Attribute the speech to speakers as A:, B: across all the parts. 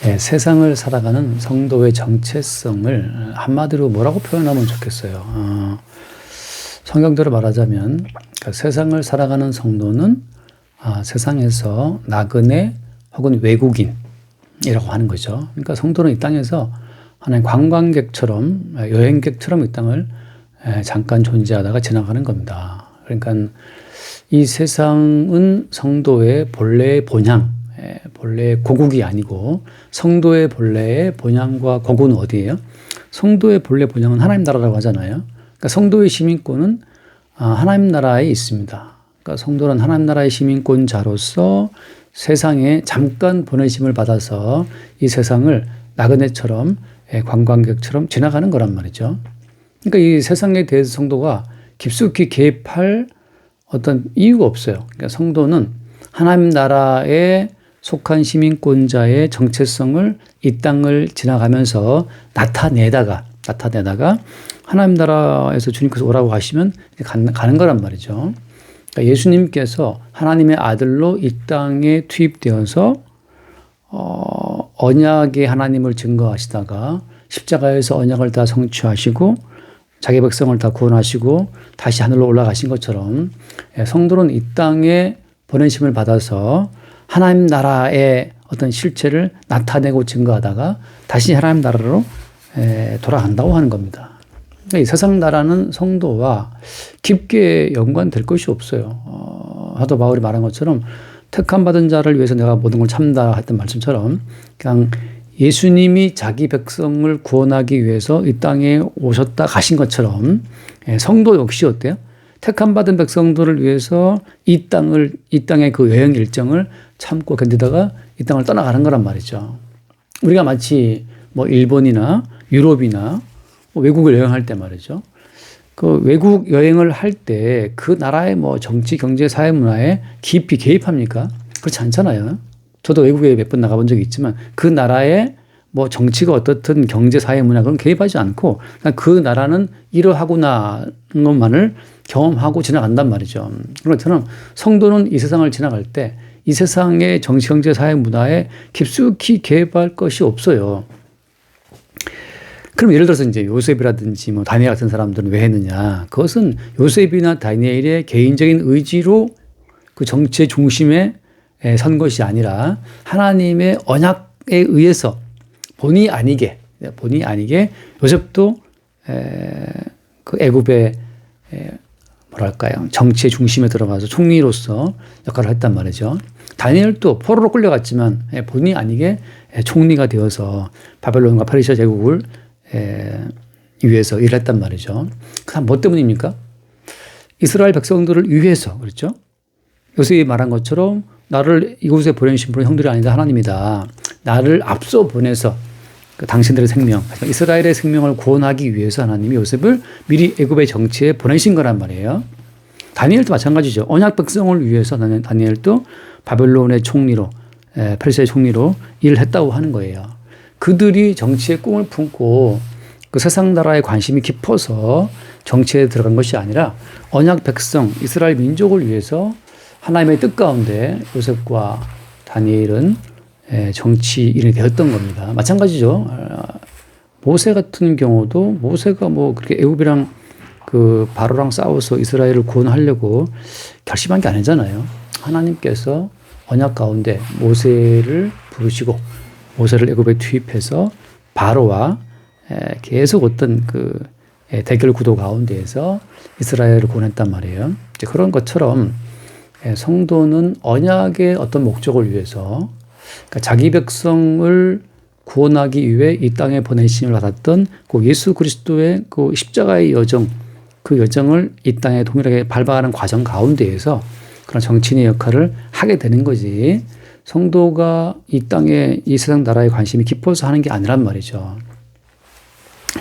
A: 세상을 살아가는 성도의 정체성을 한마디로 뭐라고 표현하면 좋겠어요. 성경대로 말하자면 그러니까 세상을 살아가는 성도는 세상에서 나그네 혹은 외국인이라고 하는 거죠. 그러니까 성도는 이 땅에서 하나의 관광객처럼 여행객처럼 이 땅을 잠깐 존재하다가 지나가는 겁니다. 그러니까 이 세상은 성도의 본래의 본향, 본래의 고국이 아니고 성도의 본래의 본향과 고국은 어디예요? 성도의 본래 본향은 하나님 나라라고 하잖아요. 그러니까 성도의 시민권은 하나님 나라에 있습니다. 그러니까 성도는 하나님 나라의 시민권자로서 세상에 잠깐 보내심을 받아서 이 세상을 나그네처럼 관광객처럼 지나가는 거란 말이죠. 그러니까 이 세상에 대해서 성도가 깊숙이 개입할 어떤 이유가 없어요. 그러니까 성도는 하나님 나라에 속한 시민권자의 정체성을 이 땅을 지나가면서 나타내다가 하나님 나라에서 주님께서 오라고 하시면 가는 거란 말이죠. 그러니까 예수님께서 하나님의 아들로 이 땅에 투입되어서 언약의 하나님을 증거하시다가 십자가에서 언약을 다 성취하시고 자기 백성을 다 구원하시고 다시 하늘로 올라가신 것처럼 성도는 이 땅에 보내심을 받아서 하나님 나라의 어떤 실체를 나타내고 증거하다가 다시 하나님 나라로 돌아간다고 하는 겁니다. 그러니까 이 세상 나라는 성도와 깊게 연관될 것이 없어요. 사도 바울이 말한 것처럼 택함 받은 자를 위해서 내가 모든 걸 참다 했던 말씀처럼 그냥 예수님이 자기 백성을 구원하기 위해서 이 땅에 오셨다 가신 것처럼 성도 역시 어때요? 택함 받은 백성들을 위해서 이 땅의 그 여행 일정을 참고 견디다가 이 땅을 떠나가는 거란 말이죠. 우리가 마치 뭐 일본이나 유럽이나 외국을 여행할 때 말이죠. 그 외국 여행을 할 때 그 나라의 뭐 정치, 경제, 사회 문화에 깊이 개입합니까? 그렇지 않잖아요. 저도 외국에 몇 번 나가본 적이 있지만 그 나라의 뭐 정치가 어떻든 경제, 사회 문화 그런 개입하지 않고 그 나라는 이러하구나 것만을 경험하고 지나간단 말이죠. 그런 것처럼 성도는 이 세상을 지나갈 때 이 세상의 정치, 경제, 사회 문화에 깊숙이 개입할 것이 없어요. 그럼 예를 들어서 이제 요셉이라든지 뭐 다니엘 같은 사람들은 왜 했느냐? 그것은 요셉이나 다니엘의 개인적인 의지로 그 정치의 중심에 선 것이 아니라 하나님의 언약에 의해서 본의 아니게 요셉도 그 애굽의 뭐랄까요? 정치의 중심에 들어가서 총리로서 역할을 했단 말이죠. 다니엘도 포로로 끌려갔지만 본의 아니게 총리가 되어서 바벨론과 페르시아 제국을 위해서 일을 했단 말이죠. 그다음 뭐 때문입니까? 이스라엘 백성들을 위해서 그렇죠? 요셉이 말한 것처럼 나를 이곳에 보내신 분은 형들이 아니다 하나님이다. 나를 앞서 보내서 그 당신들의 생명, 이스라엘의 생명을 구원하기 위해서 하나님이 요셉을 미리 애굽의 정치에 보내신 거란 말이에요. 다니엘도 마찬가지죠. 언약 백성을 위해서 다니엘도 바벨론의 총리로, 페르시아의 총리로 일을 했다고 하는 거예요. 그들이 정치의 꿈을 품고 그 세상 나라에 관심이 깊어서 정치에 들어간 것이 아니라 언약 백성, 이스라엘 민족을 위해서 하나님의 뜻 가운데 요셉과 다니엘은 정치인이 되었던 겁니다. 마찬가지죠. 모세 같은 경우도 모세가 뭐 그렇게 애굽이랑 그 바로랑 싸워서 이스라엘을 구원하려고 결심한 게 아니잖아요. 하나님께서 언약 가운데 모세를 부르시고 모세를 애굽에 투입해서 바로와 계속 어떤 그 대결 구도 가운데에서 이스라엘을 구원했단 말이에요. 이제 그런 것처럼 성도는 언약의 어떤 목적을 위해서 그러니까 자기 백성을 구원하기 위해 이 땅에 보내심을 받았던 그 예수 그리스도의 그 십자가의 여정, 그 여정을 이 땅에 동일하게 밟아가는 과정 가운데에서 그런 정치인의 역할을 하게 되는 거지. 성도가 이 땅에 이 세상 나라에 관심이 깊어서 하는 게 아니란 말이죠.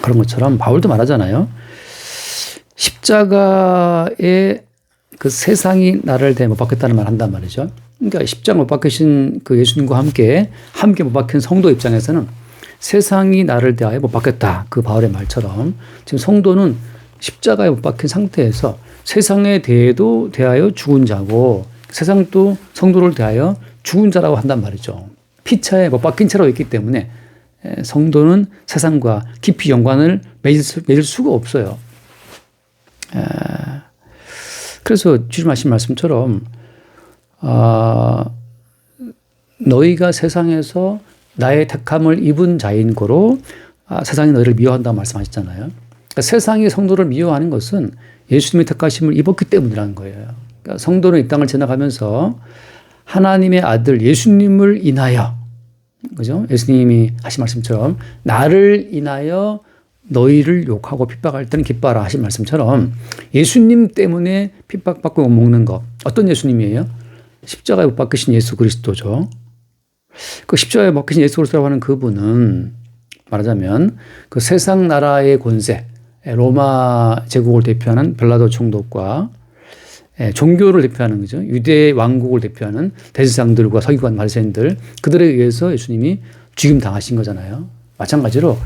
A: 그런 것처럼 바울도 말하잖아요. 십자가에 그 세상이 나를 대해 못 박혔다는 말 한단 말이죠. 그러니까 십자가 못 박히신 그 예수님과 함께 못 박힌 성도 입장에서는 세상이 나를 대하여 못 박혔다. 그 바울의 말처럼 지금 성도는 십자가에 못 박힌 상태에서 세상에 대하여 죽은 자고 세상도 성도를 대하여 죽은 자라고 한단 말이죠. 피차에 못 박힌 채로 있기 때문에 성도는 세상과 깊이 연관을 맺을 수가 없어요. 그래서 주님 하신 말씀처럼 너희가 세상에서 나의 택함을 입은 자인 고로 세상이 너희를 미워한다고 말씀하셨잖아요. 그러니까 세상이 성도를 미워하는 것은 예수님의 택하심을 입었기 때문이라는 거예요. 그러니까 성도는 이 땅을 지나가면서 하나님의 아들 예수님을 인하여, 그죠? 예수님이 하신 말씀처럼 나를 인하여 너희를 욕하고 핍박할 때는 기뻐하라 하신 말씀처럼 예수님 때문에 핍박받고 먹는 것. 어떤 예수님이에요? 십자가에 못 박히신 예수 그리스도죠. 그 십자가에 못 박히신 예수 그리스도라고 하는 그분은 말하자면 그 세상 나라의 권세, 로마 제국을 대표하는 벨라도 총독과 종교를 대표하는 거죠. 유대 왕국을 대표하는 대제사장들과 서기관 바리새인들, 그들에 의해서 예수님이 죽임 당하신 거잖아요. 마찬가지로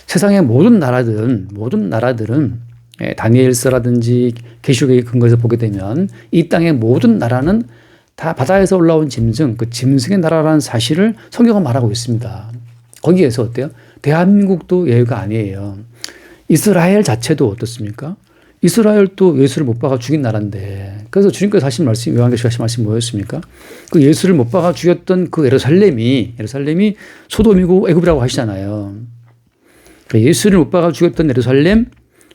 A: 세상의 모든 나라들은 다니엘서라든지 계시록의 근거에서 보게 되면 이 땅의 모든 나라는 다 바다에서 올라온 짐승, 그 짐승의 나라라는 사실을 성경은 말하고 있습니다. 거기에서 어때요? 대한민국도 예외가 아니에요. 이스라엘 자체도 어떻습니까? 이스라엘도 예수를 못 박아 죽인 나라인데, 그래서 주님께서 하신 말씀, 요한계시록 하신 말씀이 뭐였습니까? 그 예수를 못 박아 죽였던 그 예루살렘이 소돔이고 애굽이라고 하시잖아요. 그 예수를 못 박아 죽였던 예루살렘,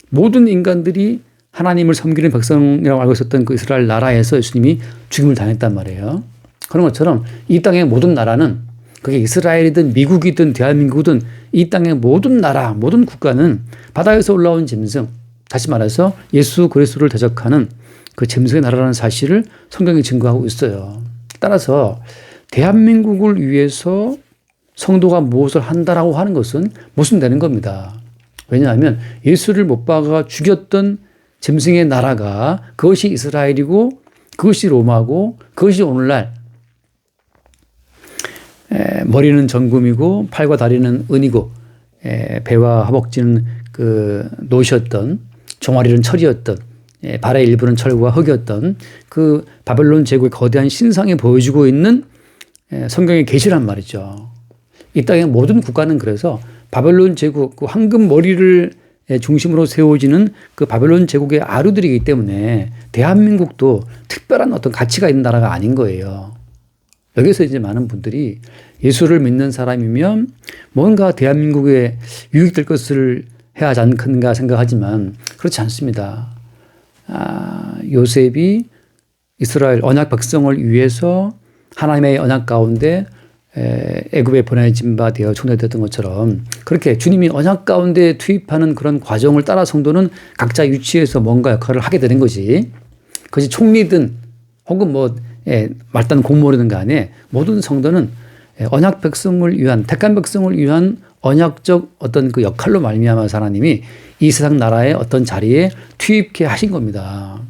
A: 모든 인간들이 하나님을 섬기는 백성이라고 알고 있었던 그 이스라엘 나라에서 예수님이 죽임을 당했단 말이에요. 그런 것처럼 이 땅의 모든 나라는, 그게 이스라엘이든 미국이든 대한민국이든 이 땅의 모든 나라, 모든 국가는 바다에서 올라온 짐승, 다시 말해서 예수 그리스도를 대적하는 그 짐승의 나라라는 사실을 성경이 증거하고 있어요. 따라서 대한민국을 위해서 성도가 무엇을 한다라고 하는 것은 모순되는 겁니다. 왜냐하면 예수를 못 박아 죽였던 짐승의 나라가 그것이 이스라엘이고 그것이 로마고 그것이 오늘날 머리는 정금이고 팔과 다리는 은이고 배와 허벅지는 그 노셨던, 종아리는 철이었던, 발의 일부는 철과 흙이었던 그 바벨론 제국의 거대한 신상이 보여주고 있는 성경의 계시란 말이죠. 이 땅의 모든 국가는 그래서 바벨론 제국, 그 황금 머리를 중심으로 세워지는 그 바벨론 제국의 아류들이기 때문에 대한민국도 특별한 어떤 가치가 있는 나라가 아닌 거예요. 여기서 이제 많은 분들이 예수를 믿는 사람이면 뭔가 대한민국에 유익될 것을 해야 하지 않겠는가 생각하지만 그렇지 않습니다. 요셉이 이스라엘 언약 백성을 위해서 하나님의 언약 가운데 애굽에 보내진 바 되어 초대됐던 것처럼 그렇게 주님이 언약 가운데 투입하는 그런 과정을 따라 성도는 각자 위치에서 뭔가 역할을 하게 되는 거지. 그것이 총리든 혹은 말단 공무원이든 간에 모든 성도는 언약 백성을 위한, 택한 백성을 위한 언약적 어떤 그 역할로 말미암아서 하나님이 이 세상 나라의 어떤 자리에 투입해 하신 겁니다.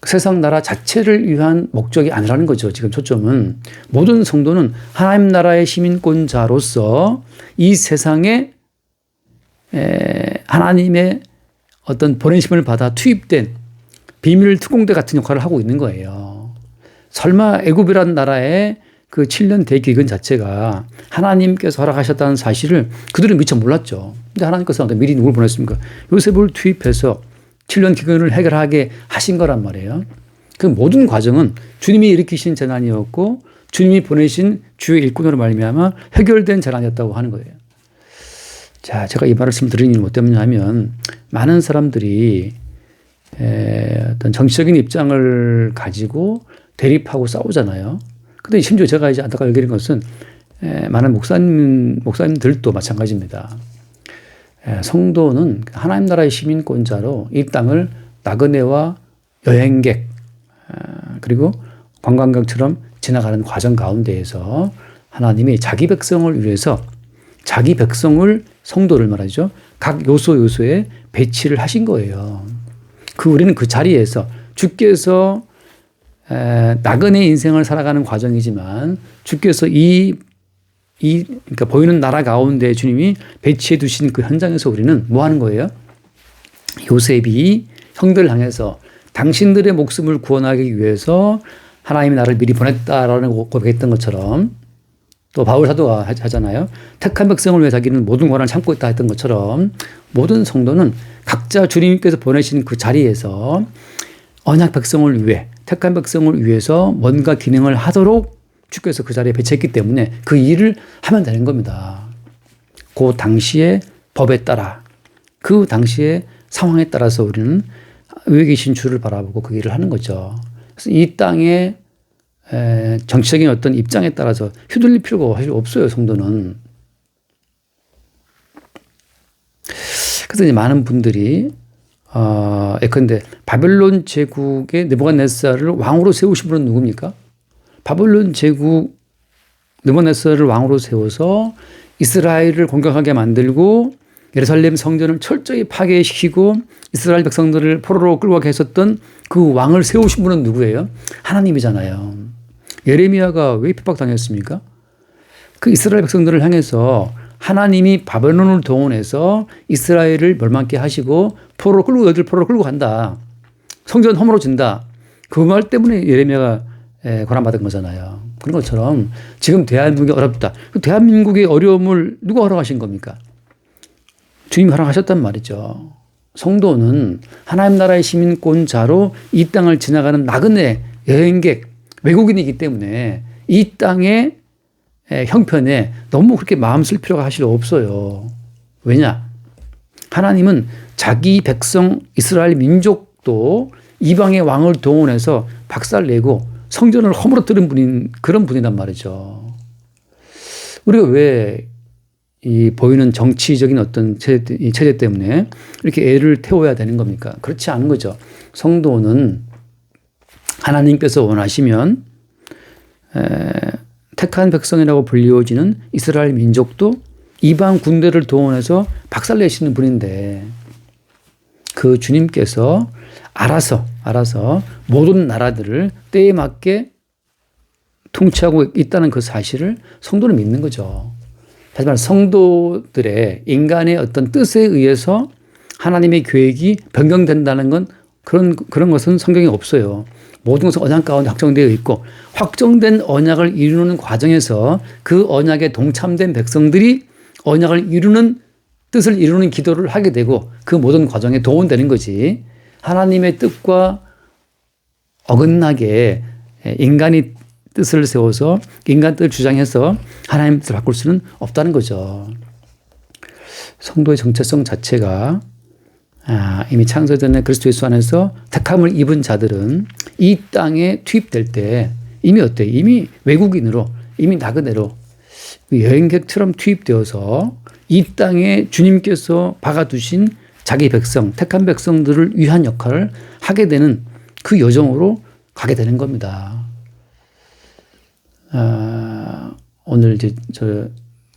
A: 세상 나라 자체를 위한 목적이 아니라는 거죠. 지금 초점은 모든 성도는 하나님 나라의 시민권자로서 이 세상에 하나님의 어떤 보내심을 받아 투입된 비밀 특공대 같은 역할을 하고 있는 거예요. 설마 애굽이라는 나라의 그 7년 대기근 자체가 하나님께서 허락하셨다는 사실을 그들은 미처 몰랐죠. 근데 하나님께서 미리 누굴 보냈습니까? 요셉을 투입해서 7년 기근을 해결하게 하신 거란 말이에요. 그 모든 과정은 주님이 일으키신 재난이었고 주님이 보내신 주의 일꾼으로 말미암아 해결된 재난이었다고 하는 거예요. 자, 제가 이 말씀을 드리는 이유는 뭐 때문이냐 하면 많은 사람들이 어떤 정치적인 입장을 가지고 대립하고 싸우잖아요. 근데 심지어 제가 이제 안타깝게 여기는 것은 많은 목사님들도 마찬가지입니다. 성도는 하나님 나라의 시민권자로 이 땅을 나그네와 여행객 그리고 관광객처럼 지나가는 과정 가운데에서 하나님이 자기 백성을 위해서 자기 백성을 성도를 말하죠. 각 요소에 배치를 하신 거예요. 우리는 그 자리에서 주께서 나그네 인생을 살아가는 과정이지만 주께서 그러니까 보이는 나라 가운데 주님이 배치해 두신 그 현장에서 우리는 뭐 하는 거예요? 요셉이 형들을 향해서 당신들의 목숨을 구원하기 위해서 하나님이 나를 미리 보냈다라는 고백했던 것처럼 또 바울 사도가 하잖아요. 택한 백성을 위해 자기는 모든 고난을 참고 있다 했던 것처럼 모든 성도는 각자 주님께서 보내신 그 자리에서 언약 백성을 위해 택한 백성을 위해서 뭔가 기능을 하도록 주께서 그 자리에 배치했기 때문에 그 일을 하면 되는 겁니다. 그 당시의 법에 따라 그 당시의 상황에 따라서 우리는 위에 계신 주를 바라보고 그 일을 하는 거죠. 그래서 이 땅의 정치적인 어떤 입장에 따라서 휘둘릴 필요가 사실 없어요, 성도는. 그래서 이제 많은 분들이 예컨대 바벨론 제국의 느부갓네살을 왕으로 세우신 분은 누굽니까? 바벨론 제국 느부갓네살을 왕으로 세워서 이스라엘을 공격하게 만들고 예루살렘 성전을 철저히 파괴시키고 이스라엘 백성들을 포로로 끌고 가게 했었던 그 왕을 세우신 분은 누구예요? 하나님이잖아요. 예레미야가 왜 핍박당했습니까? 그 이스라엘 백성들을 향해서 하나님이 바벨론을 동원해서 이스라엘을 멸망케 하시고 너희들 포로로 끌고 간다. 성전 허물어진다. 그 말 때문에 예레미야가 고난받은 거잖아요. 그런 것처럼 지금 대한민국이 어렵다. 그 대한민국의 어려움을 누가 허락하신 겁니까? 주님이 허락하셨단 말이죠. 성도는 하나님 나라의 시민권자로 이 땅을 지나가는 나그네 여행객 외국인이기 때문에 이 땅의 형편에 너무 그렇게 마음 쓸 필요가 사실 없어요. 왜냐? 하나님은 자기 백성 이스라엘 민족도 이방의 왕을 동원해서 박살내고 성전을 허물어뜨린 그런 분이란 말이죠. 우리가 왜 이 보이는 정치적인 어떤 체제 때문에 이렇게 애를 태워야 되는 겁니까? 그렇지 않은 거죠. 성도는 하나님께서 원하시면 택한 백성이라고 불리워지는 이스라엘 민족도 이방 군대를 동원해서 박살내시는 분인데 그 주님께서 알아서 모든 나라들을 때에 맞게 통치하고 있다는 그 사실을 성도는 믿는 거죠. 하지만 성도들의 인간의 어떤 뜻에 의해서 하나님의 계획이 변경된다는 건 그런 것은 성경에 없어요. 모든 것은 언약 가운데 확정되어 있고 확정된 언약을 이루는 과정에서 그 언약에 동참된 백성들이 언약을 이루는 뜻을 이루는 기도를 하게 되고 그 모든 과정에 동원되는 거지. 하나님의 뜻과 어긋나게 인간이 뜻을 세워서 인간 뜻을 주장해서 하나님의 뜻을 바꿀 수는 없다는 거죠. 성도의 정체성 자체가 이미 창세전에 그리스도 예수 안에서 택함을 입은 자들은 이 땅에 투입될 때 이미 어때요? 이미 외국인으로 이미 나그네로 여행객처럼 투입되어서 이 땅에 주님께서 박아두신 자기 백성 택한 백성들을 위한 역할을 하게 되는 그 여정으로 가게 되는 겁니다. 오늘 이제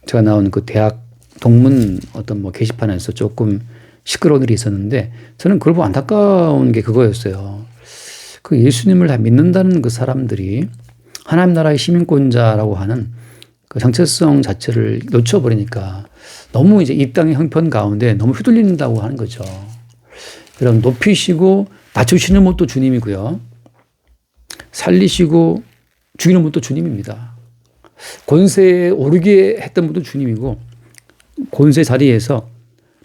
A: 제가 나온 그 대학 동문 어떤 게시판에서 조금 시끄러운 일이 있었는데 저는 그걸 보고 안타까운 게 그거였어요. 그 예수님을 다 믿는다는 그 사람들이 하나님 나라의 시민권자라고 하는 그 정체성 자체를 놓쳐버리니까 너무 이제 이 땅의 형편 가운데 너무 휘둘린다고 하는 거죠. 여러분 높이시고 낮추시는 분도 주님이고요. 살리시고 죽이는 분도 주님입니다. 권세에 오르게 했던 분도 주님이고 권세 자리에서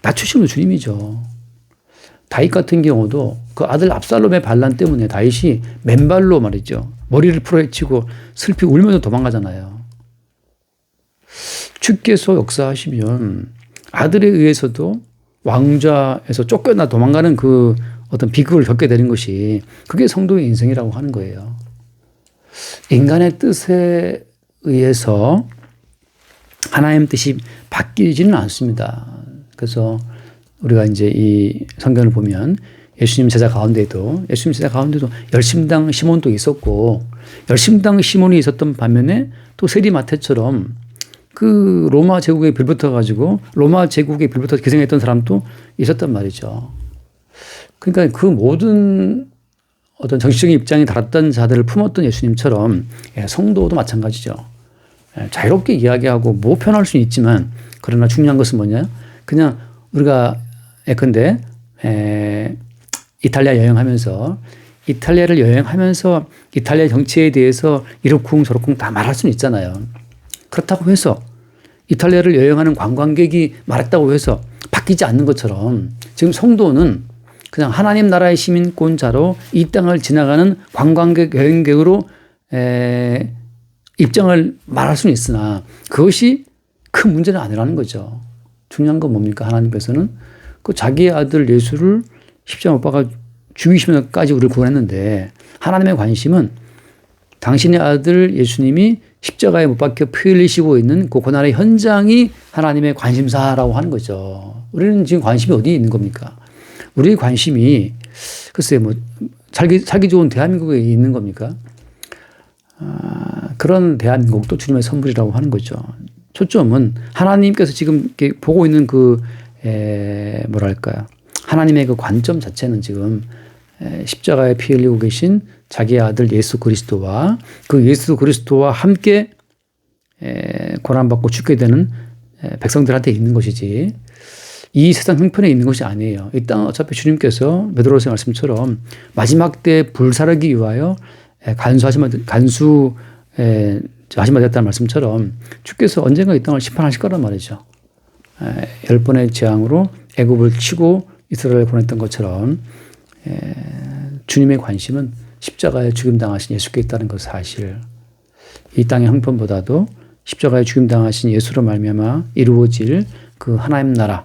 A: 낮추시는 주님이죠. 다윗 같은 경우도 그 아들 압살롬의 반란 때문에 다윗이 맨발로 말이죠. 머리를 풀어헤치고 슬피 울면서 도망가잖아요. 주께서 역사하시면 아들에 의해서도 왕좌에서 쫓겨나 도망가는 그 어떤 비극을 겪게 되는 것이 그게 성도의 인생이라고 하는 거예요. 인간의 뜻에 의해서 하나님 뜻이 바뀌지는 않습니다. 그래서 우리가 이제 이 성경을 보면 예수님 제자 가운데도 열심당 시몬도 있었고 열심당 시몬이 있었던 반면에 또 세리마태처럼 그 로마 제국에 빌붙어 가지고 로마 제국에 빌붙어 기생했던 사람도 있었단 말이죠. 그러니까 그 모든 어떤 정치적인 입장이 달랐던 자들을 품었던 예수님처럼 성도도 마찬가지죠. 자유롭게 이야기하고 뭐 편할 수는 있지만 그러나 중요한 것은 뭐냐? 그냥 우리가 예컨대 이탈리아 여행하면서 이탈리아를 여행하면서 이탈리아 정치에 대해서 이러쿵 저러쿵 다 말할 수는 있잖아요. 그렇다고 해서 이탈리아를 여행하는 관광객이 말했다고 해서 바뀌지 않는 것처럼 지금 성도는 그냥 하나님 나라의 시민권자로 이 땅을 지나가는 관광객 여행객으로 입장을 말할 수는 있으나 그것이 큰 문제는 아니라는 거죠. 중요한 건 뭡니까? 하나님께서는 그 자기의 아들 예수를 십자가 못 박아 죽이시면서까지 우리를 구원했는데 하나님의 관심은 당신의 아들 예수님이 십자가에 못 박혀 피 흘리시고 있는 그 고난의 현장이 하나님의 관심사라고 하는 거죠. 우리는 지금 관심이 어디에 있는 겁니까? 우리의 관심이 글쎄 뭐 살기 좋은 대한민국에 있는 겁니까? 그런 대한민국도 주님의 선물이라고 하는 거죠. 초점은 하나님께서 지금 이렇게 보고 있는 그 뭐랄까요? 하나님의 그 관점 자체는 지금 십자가에 피 흘리고 계신 자기의 아들 예수 그리스도와 그 예수 그리스도와 함께 고난받고 죽게 되는 백성들한테 있는 것이지 이 세상 형편에 있는 것이 아니에요. 이 땅 어차피 주님께서 베드로서의 말씀처럼 마지막 때 불사르기 위하여 간수하시면 되었다는 말씀처럼 주께서 언젠가 이 땅을 심판하실 거란 말이죠. 10번의 재앙으로 애굽을 치고 이스라엘을 보냈던 것처럼 주님의 관심은 십자가에 죽임당하신 예수께 있다는 것 사실. 이 땅의 형편보다도 십자가에 죽임당하신 예수로 말미암아 이루어질 그 하나님 나라,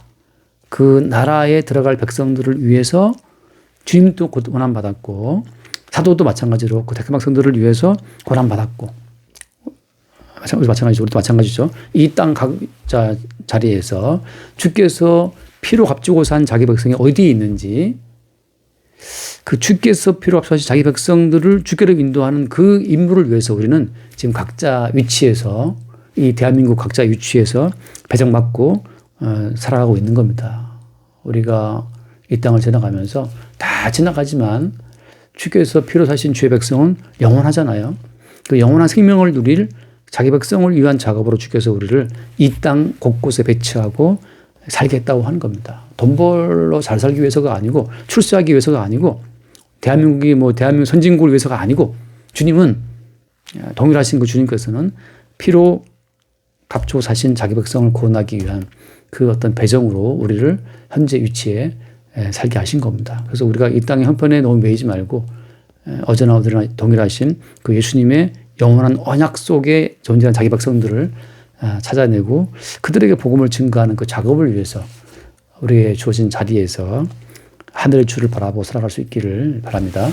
A: 그 나라에 들어갈 백성들을 위해서 주님도 고난받았고 사도도 마찬가지로 그 택한 백성들을 위해서 고난받았고 마찬가지죠. 우리도 마찬가지죠. 이 땅 각자 자리에서 주께서 피로 값주고 산 자기 백성이 어디에 있는지 그 주께서 피로 값주신 자기 백성들을 주께로 인도하는 그 임무를 위해서 우리는 지금 각자 위치에서 이 대한민국 각자 위치에서 배정받고 살아가고 있는 겁니다. 우리가 이 땅을 지나가면서 다 지나가지만 주께서 피로 사신 주의 백성은 영원하잖아요. 그 영원한 생명을 누릴 자기 백성을 위한 작업으로 주께서 우리를 이 땅 곳곳에 배치하고 살겠다고 하는 겁니다. 돈 벌러 잘 살기 위해서가 아니고 출세하기 위해서가 아니고 대한민국이 뭐 대한민국 선진국을 위해서가 아니고 주님은 동일하신 그 주님께서는 피로 값주고 사신 자기 백성을 구원하기 위한 그 어떤 배정으로 우리를 현재 위치에 살게 하신 겁니다. 그래서 우리가 이 땅의 형편에 너무 매이지 말고 어제나 오늘이나 동일하신 그 예수님의 영원한 언약 속에 존재하는 자기 백성들을 찾아내고 그들에게 복음을 증거하는 그 작업을 위해서 우리의 주어진 자리에서 하늘의 주를 바라보고 살아갈 수 있기를 바랍니다.